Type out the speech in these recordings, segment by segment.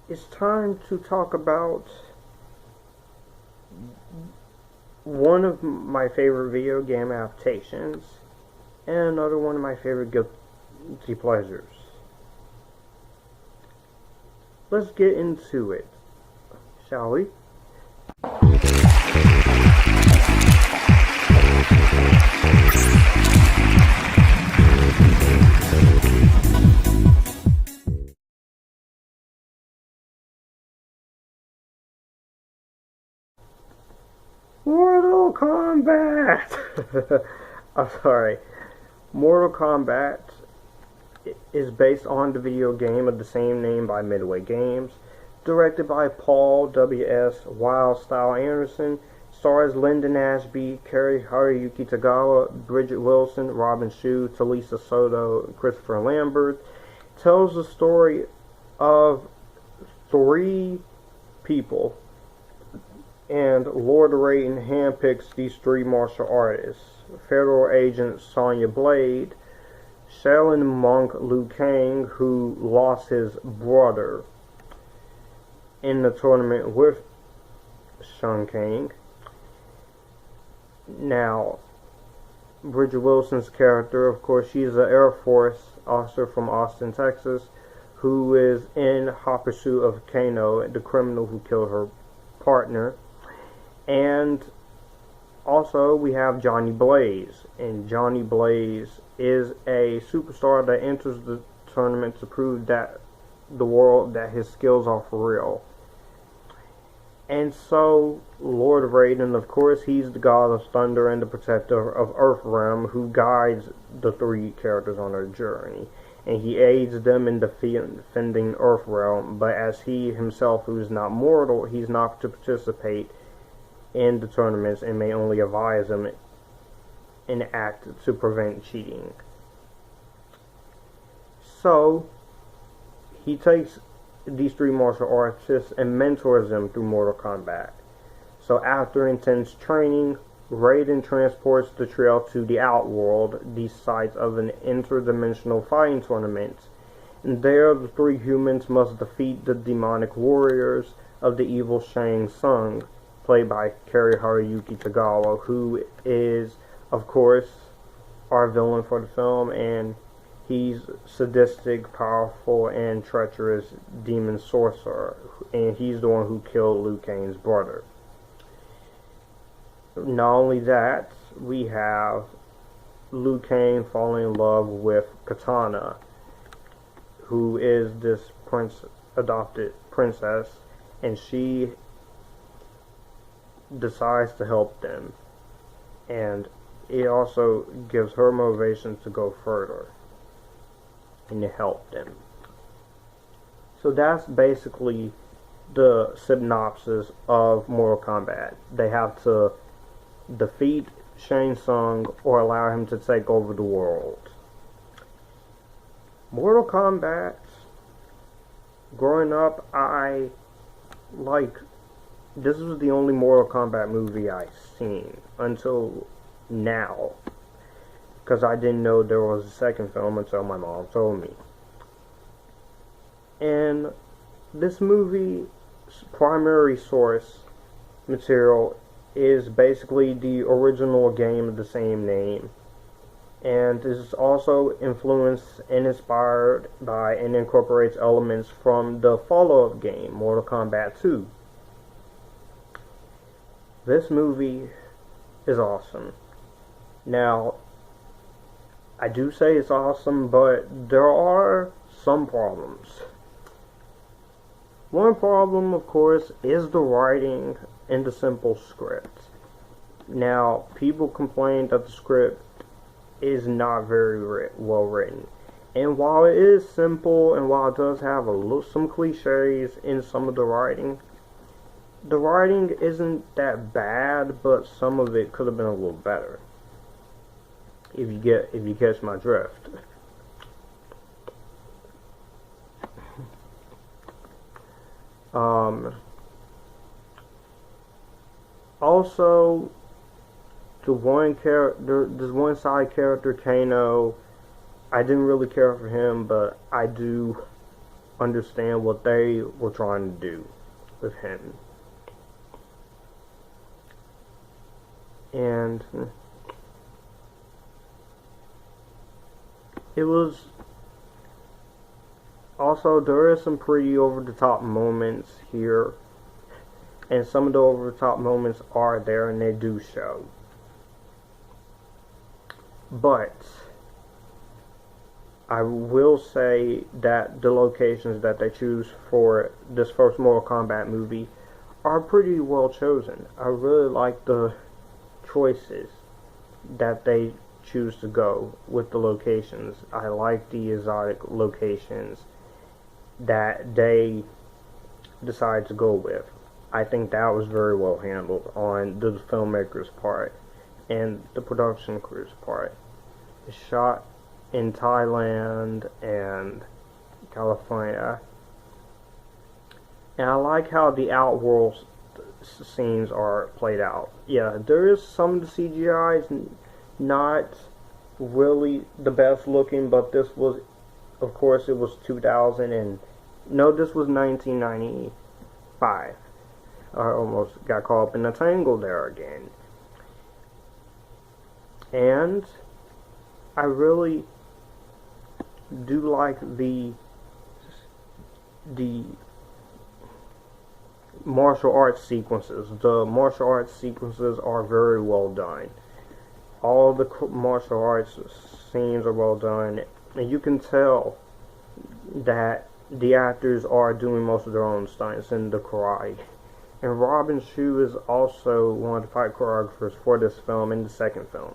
it's time to talk about one of my favorite video game adaptations and another one of my favorite guilty pleasures. Let's get into it, shall we? Mortal Kombat! I'm sorry. Mortal Kombat is based on the video game of the same name by Midway Games, directed by Paul W.S. Wildstyle Anderson, stars Linden, Ashby, Cary-Hiroyuki Tagawa, Bridgette Wilson, Robin Shou, Talisa, Soto, and Christopher Lambert. Tells the story of three people, and Lord Raiden handpicks these three martial artists: Federal Agent Sonya Blade, Shaolin monk Liu Kang, who lost his brother in the tournament with Shun Kang. Now, Bridgette Wilson's character, of course, she's an Air Force officer from Austin, Texas, who is in hot pursuit of Kano, the criminal who killed her partner. And also we have Johnny Blaze, and Johnny Blaze is a superstar that enters the tournament to prove that the world that his skills are for real. And so Lord Raiden, of course, he's the god of thunder and the protector of Earthrealm, who guides the three characters on their journey, and he aids them in defending Earthrealm. But as he himself, who is not mortal, he's not to participate in the tournaments and may only advise them and act to prevent cheating. So he takes these three martial artists and mentors them through Mortal Kombat. So after intense training, Raiden transports the trio to the Outworld, the site of an interdimensional fighting tournament. And there the three humans must defeat the demonic warriors of the evil Shang Tsung, played by Cary-Hiroyuki Tagawa, who is, of course, our villain for the film, and he's sadistic, powerful, and treacherous demon sorcerer, and he's the one who killed Liu Kang's brother. Not only that, we have Liu Kang falling in love with Kitana, who is this adopted princess, and she decides to help them, and it also gives her motivation to go further and to help them. So that's basically the synopsis of Mortal Kombat. They have to defeat Shang Tsung or allow him to take over the world. Mortal Kombat, growing up, this was the only Mortal Kombat movie I seen until now, because I didn't know there was a second film until my mom told me. And this movie's primary source material is basically the original game of the same name, and is also influenced and inspired by and incorporates elements from the follow-up game, Mortal Kombat 2. This movie is awesome. Now, I do say it's awesome, but there are some problems. One problem, of course, is the writing and the simple script. Now, people complain that the script is not very well written. And while it is simple, and while it does have some cliches in some of the writing isn't that bad, but some of it could have been a little better. If you catch my drift. Also, there's one side character, Kano. I didn't really care for him, but I do understand what they were trying to do with him. And it was also, there is some pretty over-the-top moments here, and some of the over-the-top moments are there and they do show. But I will say that the locations that they choose for this first Mortal Kombat movie are pretty well chosen. I really like the choices that they choose to go with the locations. I like the exotic locations that they decide to go with. I think that was very well handled on the filmmaker's part and the production crew's part. It's shot in Thailand and California, and I like how the outworld scenes are played out. Yeah, there is some of the CGI is not really the best looking, but this was, of course, it was 2000 and no, this was 1995. I almost got caught up in a tangle there again. And I really do like the martial arts sequences. The martial arts sequences are very well done. All the martial arts scenes are well done, and you can tell that the actors are doing most of their own stunts in the karate. And Shou is also one of the fight choreographers for this film and the second film.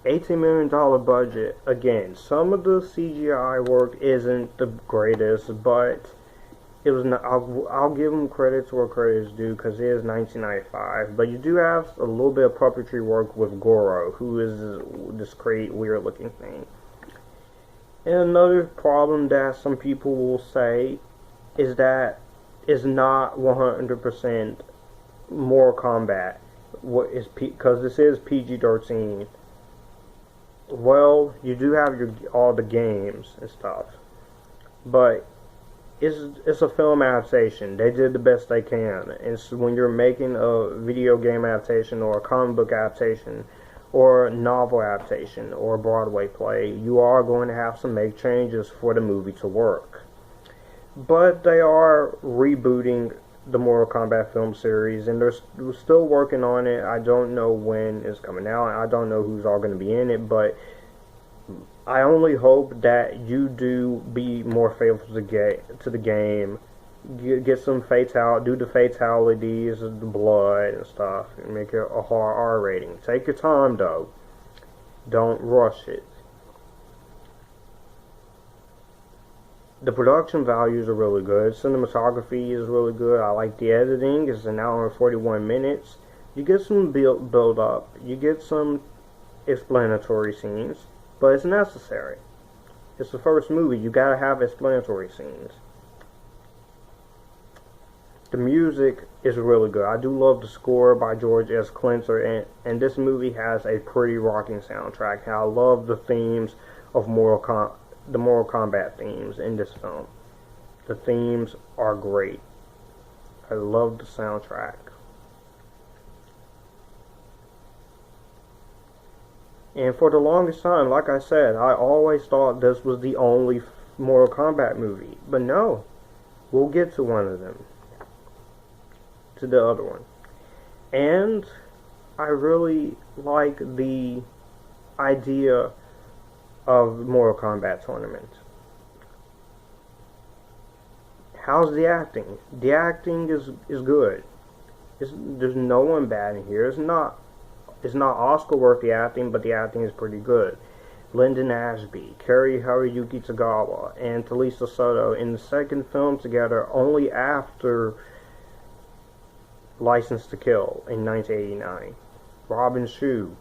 $18 million budget. Again, some of the CGI work isn't the greatest, but it was not, I'll give them credit to where credit is due, because it is 1995. But you do have a little bit of puppetry work with Goro, who is this great weird looking thing. And another problem that some people will say is that it's not 100% Mortal Kombat. Because this is PG-13. Well, you do have all the games and stuff, but it's a film adaptation. They did the best they can. And so when you're making a video game adaptation or a comic book adaptation or novel adaptation or Broadway play, you are going to have to make changes for the movie to work. But they are rebooting the Mortal Kombat film series, and they're still working on it. I don't know when it's coming out. I don't know who's all going to be in it, but I only hope that you do be more faithful to the game. Get some do the fatalities, the blood and stuff, and make it a hard R rating. Take your time though. Don't rush it. The production values are really good. Cinematography is really good. I like the editing. It's an hour and 41 minutes. You get some build up. You get some explanatory scenes, but it's necessary. It's the first movie. You gotta have explanatory scenes. The music is really good. I do love the score by George S. Clinton, and this movie has a pretty rocking soundtrack. And I love the themes of the Mortal Kombat themes in this film. The themes are great. I love the soundtrack. And for the longest time, like I said, I always thought this was the only Mortal Kombat movie. But no, we'll get to one of them. To the other one. And I really like the idea of Mortal Kombat tournament. How's the acting? The acting is good. There's no one bad in here. It's not Oscar worthy acting, but the acting is pretty good. Linden Ashby, Cary-Hiroyuki Tagawa, and Talisa Soto in the second film together only after License to Kill in 1989. Shou,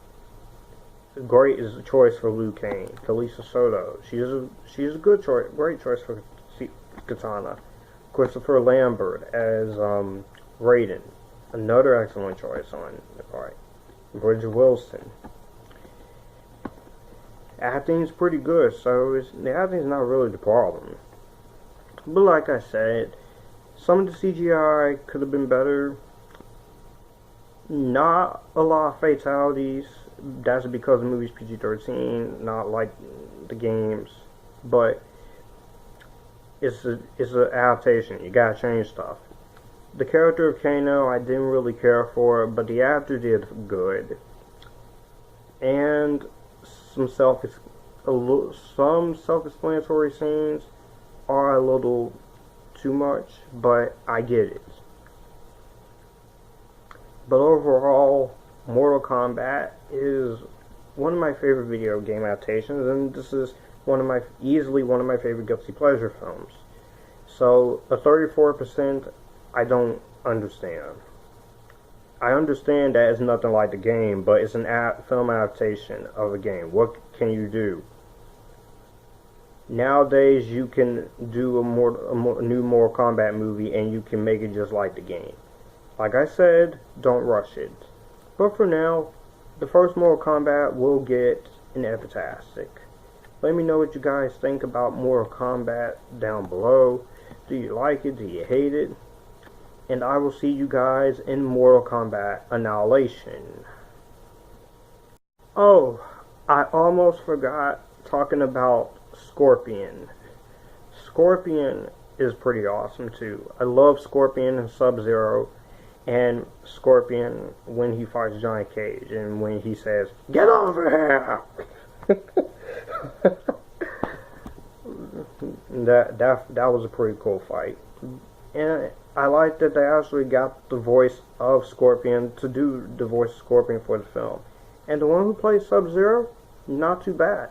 great is a choice for Liu Kang. Talisa Soto, she's a good choice, great choice for Katana. Christopher Lambert as Raiden, another excellent choice on the part. Bridgette Wilson. acting's pretty good, so the acting's not really the problem. But like I said, some of the CGI could have been better. Not a lot of fatalities. That's because the movie's PG-13, not like the games. But it's an adaptation. You gotta change stuff. The character of Kano, I didn't really care for, but the actor did good. And some self-explanatory scenes are a little too much, but I get it. But overall, Mortal Kombat is one of my favorite video game adaptations, and this is easily one of my favorite guilty pleasure films. So a 34%, I don't understand. I understand that it's nothing like the game, but it's an film adaptation of a game. What can you do? Nowadays, you can do a new Mortal Kombat movie, and you can make it just like the game. Like I said, don't rush it. But for now, the first Mortal Kombat will get an Epictastic. Let me know what you guys think about Mortal Kombat down below. Do you like it? Do you hate it? And I will see you guys in Mortal Kombat Annihilation. Oh, I almost forgot talking about Scorpion. Scorpion is pretty awesome too. I love Scorpion and Sub-Zero, and Scorpion when he fights Johnny Cage and when he says, "Get over here!" that was a pretty cool fight. And I like that they actually got the voice of Scorpion to do the voice of Scorpion for the film. And the one who plays Sub-Zero, not too bad.